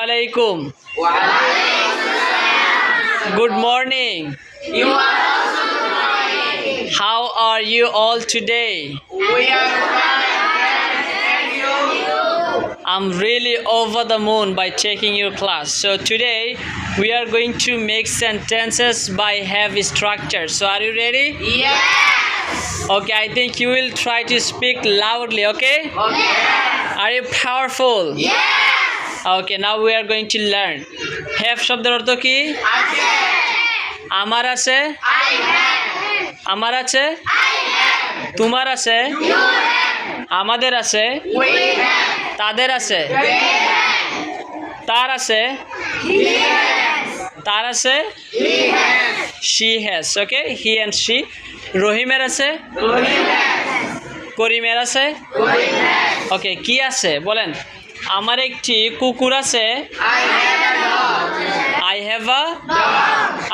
Alaikum. Good morning. You are also fine. How are you all today? We are fine. And you? I'm really over the moon by taking your class. So today we are going to make sentences by heavy structure. So are you ready? Yes. Okay, I think you will try to speak loudly, okay? Okay. Are you powerful? Yes. Okay, now we are going to learn. Have শব্দের অর্থ কি? আছে। আমার আছে, I have. আমার আছে, I have. তোমার আছে, You have. আমাদের আছে, We have. তাদের আছে, They have. তার আছে, He has. তার আছে, He has. she has, okay? He and she. রহিমের আছে, We have. করিমের আছে, We have. ওকে কি আছে বলেন? আমার একটি কুকুর আছে, I have a dog. I have a, Dog.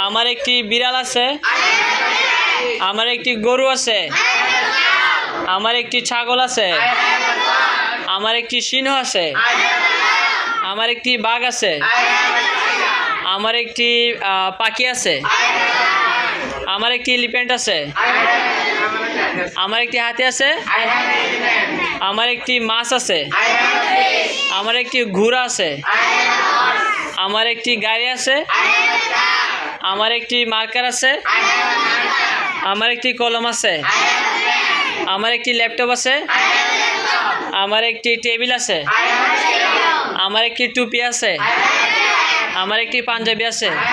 আমার একটি বিড়াল আছে, I have a cat. আমার একটি গরু আছে, I have a cow. আমার একটি ছাগল আছে, I have a dog. আমার একটি সিংহ আছে, I have a lamb. আমার একটি বাঘ আছে, I have a tiger. আমার একটি পাখি আছে, I have a lion. আমার একটি এলিফ্যান্ট আছে, I have a আমার একটি হাতি আছে, I have an elephant. আমার একটি মাছ আছে, I have a fish. আমার একটি ঘোড়া আছে, I have a horse. আমার একটি গাড়ি আছে, I have a car. আমার একটি মার্কার আছে, I have a marker. আমার একটি কলম আছে, I have a pen. আমার একটি ল্যাপটপ আছে, I have a laptop. আমার একটি টেবিল আছে, I have a table. আমার একটি টুপি আছে, I have a cap. আমার একটি পাঞ্জাবি আছে, I have a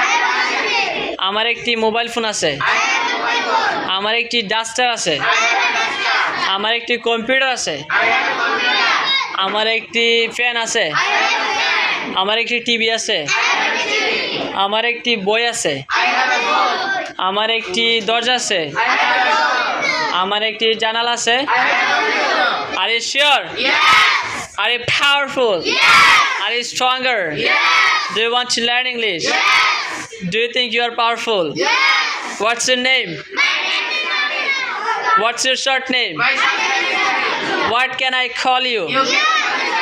jacket. আমার একটি মোবাইল ফোন আছে, I have a mobile phone. আমার একটি ডাস্টার আছে, I have a duster. আমার একটি কম্পিউটার আছে, I have a computer. আমার একটি ফ্যান আছে, I have a fan. আমার একটি টিভি আছে, I have a TV. আমার একটি বই আছে, I have a book. আমার একটি দরজা আছে, I have a door. আমার একটি জানালা আছে। I have a window. Are you sure? Yes. Are you powerful? Yes. Are you stronger? Yes. Do you want to learn English? Yes. Do you think you are powerful? Yes. What's your name? My name is Nabil. What's your short name? My short name is Nabil. What can I call you? You can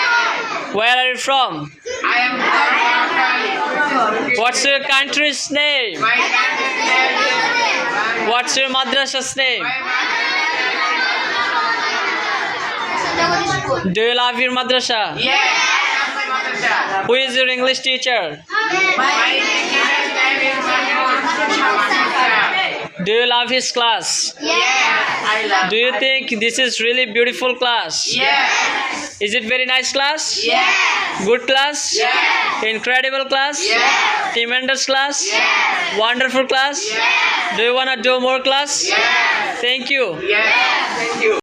call Where are you from? me. I am from What's your country's name? My country's name is What's your madrasa's name? Do you love your madrasa? Yes, I am my madrasa. Who is your English teacher? My teacher's name is Madrasa. Do you love his class? Yes, I love Do you think this is really beautiful class? Yes. Is it very nice class? Yes. Good class? Yes. Incredible class? Yes. Tremendous class? Yes. Wonderful class? Yes. Do you want to do more class? Yes. Thank you. Yes. Thank you.